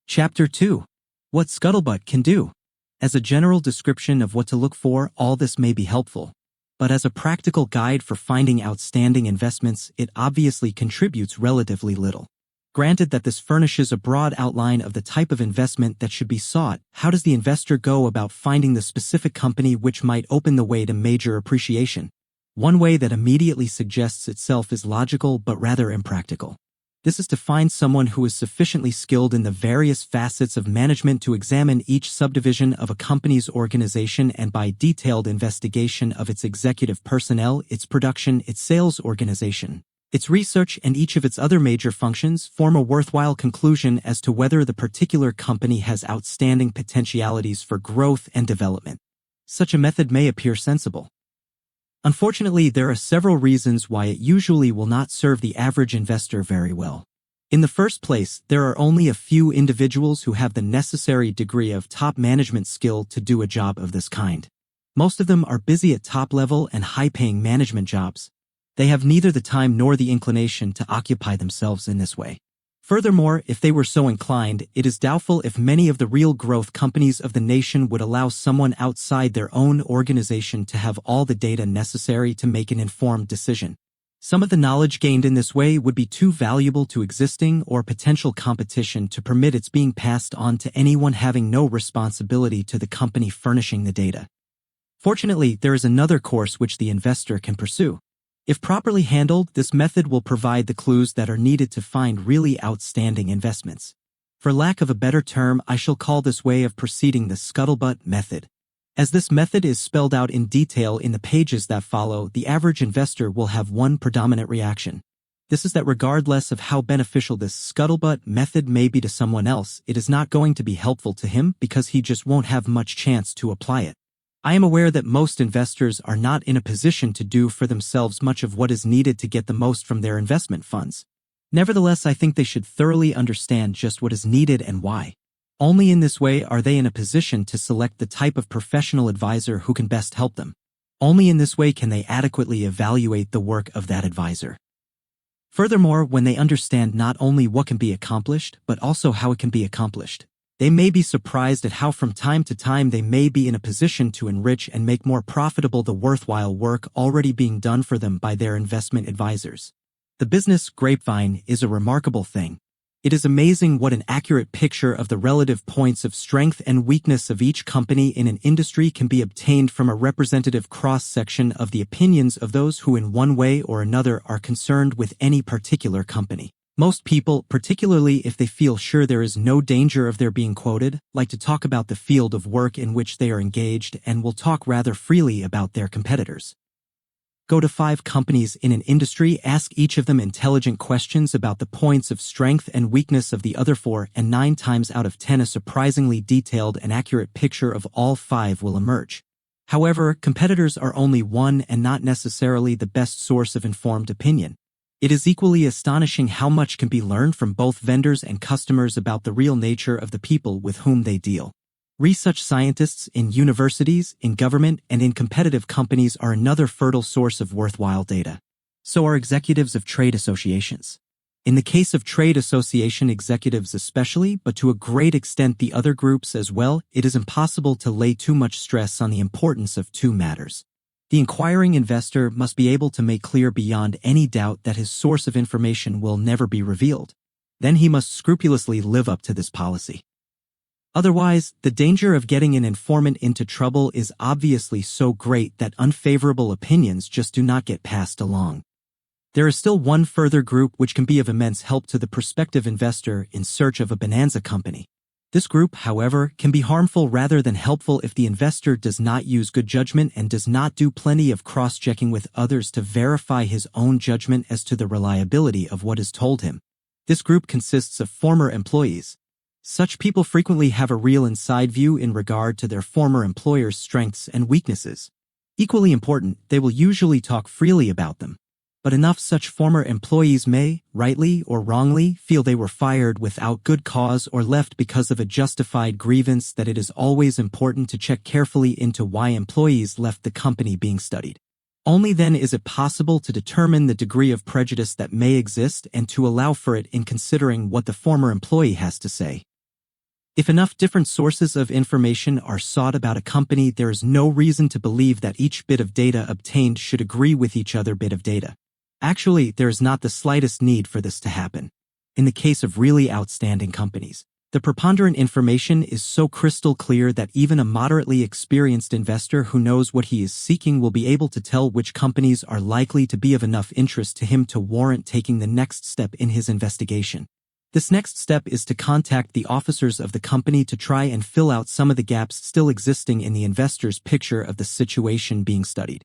Chapter 2. What Scuttlebutt can do. As a general description of what to look for, all this may be helpful. But as a practical guide for finding outstanding investments, it obviously contributes relatively little. Granted that this furnishes a broad outline of the type of investment that should be sought, how does the investor go about finding the specific company which might open the way to major appreciation? One way that immediately suggests itself is logical but rather impractical. This is to find someone who is sufficiently skilled in the various facets of management to examine each subdivision of a company's organization and by detailed investigation of its executive personnel, its production, its sales organization, its research, and each of its other major functions, form a worthwhile conclusion as to whether the particular company has outstanding potentialities for growth and development. Such a method may appear sensible. Unfortunately, there are several reasons why it usually will not serve the average investor very well. In the first place, there are only a few individuals who have the necessary degree of top management skill to do a job of this kind. Most of them are busy at top-level and high-paying management jobs. They have neither the time nor the inclination to occupy themselves in this way. Furthermore, if they were so inclined, it is doubtful if many of the real growth companies of the nation would allow someone outside their own organization to have all the data necessary to make an informed decision. Some of the knowledge gained in this way would be too valuable to existing or potential competition to permit its being passed on to anyone having no responsibility to the company furnishing the data. Fortunately, there is another course which the investor can pursue. If properly handled, this method will provide the clues that are needed to find really outstanding investments. For lack of a better term, I shall call this way of proceeding the Scuttlebutt method. As this method is spelled out in detail in the pages that follow, the average investor will have one predominant reaction. This is that regardless of how beneficial this Scuttlebutt method may be to someone else, it is not going to be helpful to him because he just won't have much chance to apply it. I am aware that most investors are not in a position to do for themselves much of what is needed to get the most from their investment funds. Nevertheless, I think they should thoroughly understand just what is needed and why. Only in this way are they in a position to select the type of professional advisor who can best help them. Only in this way can they adequately evaluate the work of that advisor. Furthermore, when they understand not only what can be accomplished, but also how it can be accomplished, they may be surprised at how from time to time they may be in a position to enrich and make more profitable the worthwhile work already being done for them by their investment advisors. The business grapevine is a remarkable thing. It is amazing what an accurate picture of the relative points of strength and weakness of each company in an industry can be obtained from a representative cross-section of the opinions of those who in one way or another are concerned with any particular company. Most people, particularly if they feel sure there is no danger of their being quoted, like to talk about the field of work in which they are engaged and will talk rather freely about their competitors. Go to 5 companies in an industry, ask each of them intelligent questions about the points of strength and weakness of the other 4, and 9 times out of 10 a surprisingly detailed and accurate picture of all 5 will emerge. However, competitors are only one and not necessarily the best source of informed opinion. It is equally astonishing how much can be learned from both vendors and customers about the real nature of the people with whom they deal. Research scientists in universities, in government, and in competitive companies are another fertile source of worthwhile data. So are executives of trade associations. In the case of trade association executives especially, but to a great extent the other groups as well, it is impossible to lay too much stress on the importance of 2 matters. The inquiring investor must be able to make clear beyond any doubt that his source of information will never be revealed. Then he must scrupulously live up to this policy. Otherwise, the danger of getting an informant into trouble is obviously so great that unfavorable opinions just do not get passed along. There is still one further group which can be of immense help to the prospective investor in search of a bonanza company. This group, however, can be harmful rather than helpful if the investor does not use good judgment and does not do plenty of cross-checking with others to verify his own judgment as to the reliability of what is told him. This group consists of former employees. Such people frequently have a real inside view in regard to their former employer's strengths and weaknesses. Equally important, they will usually talk freely about them. But enough such former employees may, rightly or wrongly, feel they were fired without good cause or left because of a justified grievance that it is always important to check carefully into why employees left the company being studied. Only then is it possible to determine the degree of prejudice that may exist and to allow for it in considering what the former employee has to say. If enough different sources of information are sought about a company, there is no reason to believe that each bit of data obtained should agree with each other bit of data. Actually, there is not the slightest need for this to happen. In the case of really outstanding companies, the preponderant information is so crystal clear that even a moderately experienced investor who knows what he is seeking will be able to tell which companies are likely to be of enough interest to him to warrant taking the next step in his investigation. This next step is to contact the officers of the company to try and fill out some of the gaps still existing in the investor's picture of the situation being studied.